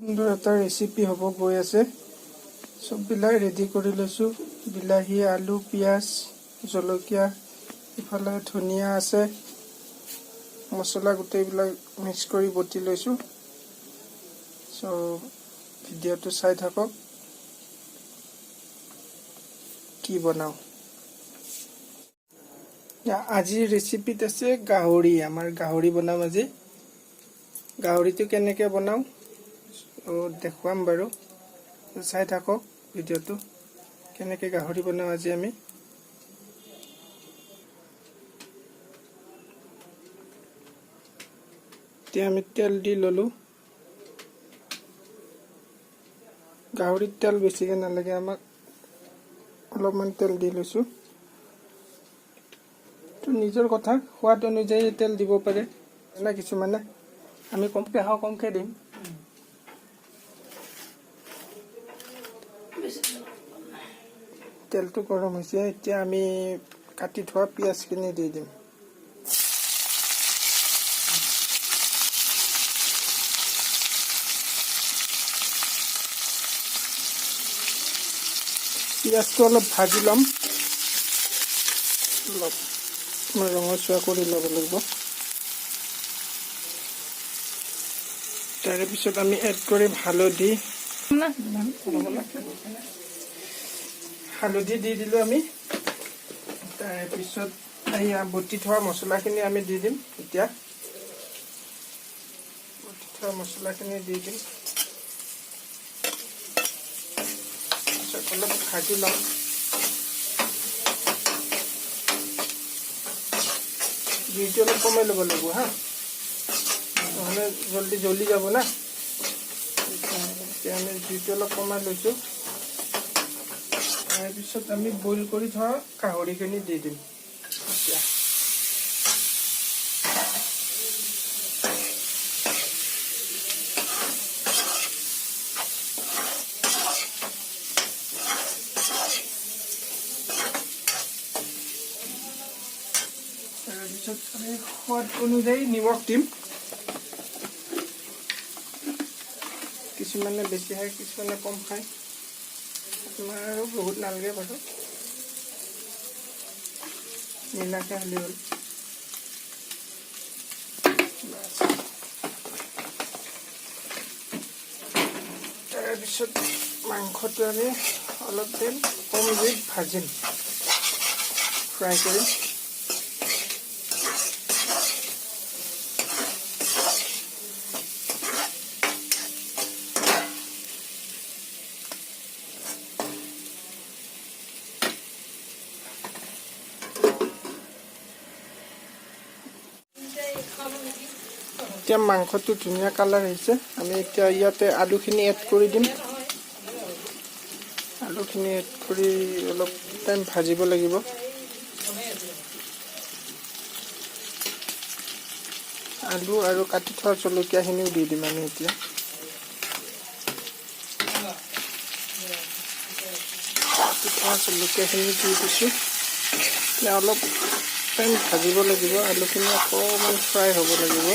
সুন্দৰ এটা ৰেচিপি হ'ব গৈ আছে। চববিলাক ৰেডি কৰি লৈছোঁ। বিলাহী, আলু, পিঁয়াজ, জলকীয়া, ইফালে ধনিয়া আছে, মছলা গোটেইবিলাক মিক্স কৰি বটি লৈছোঁ। ভিডিঅ'টো চাই থাকক কি বনাওঁ। আজিৰ ৰেচিপিত আছে গাহৰি। আমাৰ গাহৰি বনাম আজি। গাহৰিটো কেনেকৈ বনাওঁ দেখুৱাম বাৰু, চাই থাকক ভিডিঅ'টো কেনেকৈ গাহৰি বনাওঁ আজি আমি। এতিয়া আমি তেল দি ল'লোঁ। গাহৰিত তেল বেছিকৈ নালাগে আমাক, অলপমান তেল দি লৈছোঁ। নিজৰ কথা, সোৱাদ অনুযায়ী তেল দিব পাৰে না কিছুমানে। আমি কমকৈ খাওঁ, কমকৈ দিম। তেলটো গৰম হৈছে, এতিয়া আমি কাটি থোৱা পিঁয়াজখিনি দি দিম। পিঁয়াজটো অলপ ভাজি ল'ম, অলপ ৰঙচুৱা কৰি ল'ব লাগিব। তাৰে পিছত আমি এড কৰিম হালধি। হালধি দি দিলোঁ আমি। তাৰে পিছত বটি থোৱা মছলাখিনি আমি দি দিম। এতিয়া বটি থোৱা মছলাখিনি দি দিম। পিছত অলপ ভাজি ল'ম। জুইটো অলপ কমাই ল'ব লাগিব হা, নহ'লে জলদি জ্বলি যাব না। এতিয়া আমি জুইটো অলপ কমাই লৈছোঁ। তাৰপিছত আমি বইল কৰি থোৱা গাহৰিখিনি দি দিম। এতিয়া তাৰপিছত আমি সোৱাদ অনুযায়ী নিমখ দিম। কিছুমানে বেছি খায়, কিছুমানে কম খায়। আপোনাৰ আৰু বহুত নালাগে বাৰু, নিলাকৈ হ'লে হ'ল। তাৰপিছত মাংসটো আমি অলপ দিন কম জুইত ভাজিম, ফ্ৰাই কৰিম। এতিয়া মাংসটো ধুনীয়া কালাৰ আহিছে। আমি এতিয়া ইয়াতে আলুখিনি এড কৰি দিম। আলুখিনি এড কৰি অলপ টাইম ভাজিব লাগিব। আলু আৰু কাটি থোৱা জলকীয়াখিনিও দি দিম আমি এতিয়া। কাটি থোৱা জলকীয়াখিনি দি দিছোঁ। এতিয়া অলপ টাইম ভাজিব লাগিব। আলুখিনি অকণমান ফ্ৰাই হ'ব লাগিব।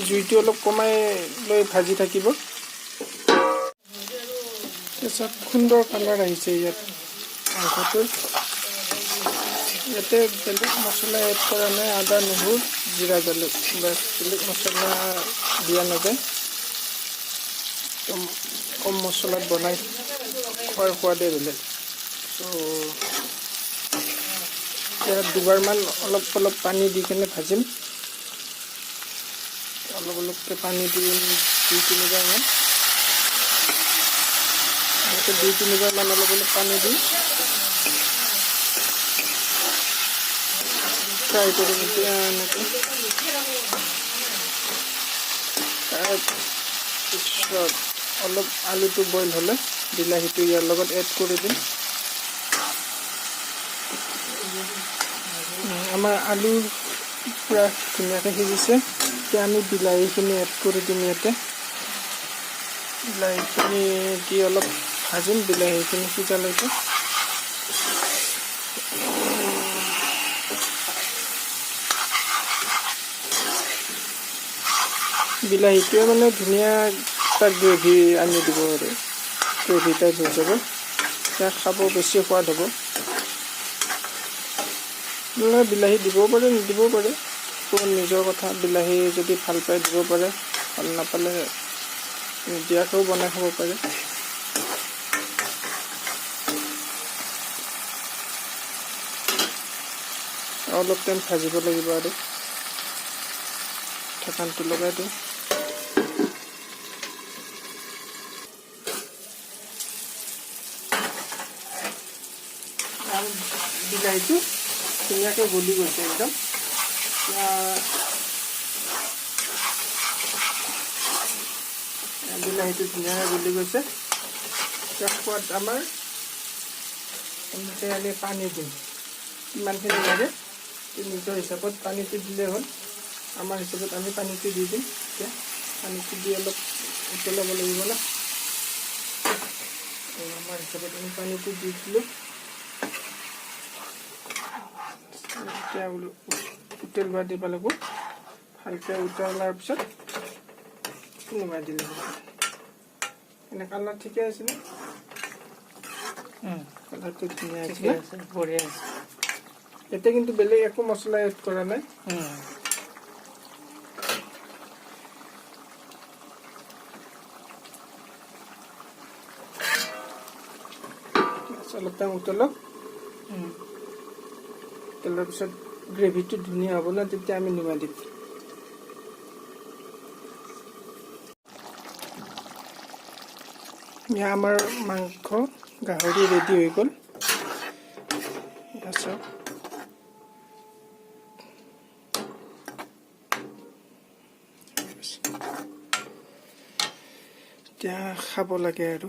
জুইটো অলপ কমাই লৈ ভাজি থাকিব। তাৰপিছত সুন্দৰ কালাৰ আহিছে ইয়াত মাংসটোৰ। ইয়াতে বেলেগ মছলা এড কৰা নাই, আদা, নহৰু, জিৰা, জালুক, বাছ। বেলেগ মছলা দিয়া নাযায়। কম মছলাত বনাই খোৱাৰ সোৱাদে বেলেগ। এতিয়া দুবাৰমান অলপ অলপ পানী দি কেনে ভাজিম। অলপ অলপকৈ পানী দিম, 2-3বাৰমান। এনেকৈ 2-3বাৰমান অলপ অলপ পানী দি ফ্ৰাই কৰিম এতিয়া এনেকৈ। তাৰপিছত অলপ আলুটো বইল হ'লে বিলাহীটো ইয়াৰ লগত এড কৰি দিম। আমাৰ আলু পূৰা ধুনীয়াকৈ সিজিছে। এতিয়া আমি বিলাহীখিনি এড কৰি দিম ইয়াতে। বিলাহীখিনি দি অলপ ভাজিম, বিলাহীখিনি সিজালৈকে। বিলাহীটোৱে মানে ধুনীয়া এটা গ্ৰেভি আনি দিব আৰু গ্ৰেভি টাইপ হৈ যাব, তেতিয়া খাব বেছি সোৱাদ হ'ব। বিলাহী দিবও পাৰে নিদিবও পাৰে, নিজৰ কথা। বিলাহী যদি ভাল পায় দিব পাৰে, ভাল নাপালে নিদিয়াকৈও বনাই খাব পাৰে। অলপ টাইম ভাজিব লাগিব আৰু ঢাকনটো লগাই দিওঁ। বিলাহীটো ধুনীয়াকৈ গলি গৈছে একদম। বিলাহীটো ধুনীয়াকৈ গলি গৈছে। সোৱাদ আমাৰ এনেকৈ আমি পানী দিম, কিমানখিনি লাগে নিজৰ হিচাপত পানীটো দিলেই হ'ল। আমাৰ হিচাপত আমি পানীটো দি দিম। এতিয়া পানীটো দি অলপ উতলাব লাগিব ন, আমাৰ হিচাপত আমি পানীটো দি দিলোঁ। এতিয়া উতলিব দিব লাগিব। ভালকৈ উতলাৰ পিছত নমাই দিলে হ'ব। এনে কালাৰ ঠিকে আছেনে? কালাৰটো ধুনীয়া আছে, বঢ়িয়া আছে। এতিয়া কিন্তু বেলেগ একো মছলা এড কৰা নাই। অলপ টাইম উতলক। উতলাৰ পিছত গ্ৰেভিটো ধুনীয়া হ'ব ন, তেতিয়া আমি নমাই দিম। আমাৰ মাংস গাহৰি ৰেডি হৈ গ'ল। এতিয়া খাব লাগে আৰু।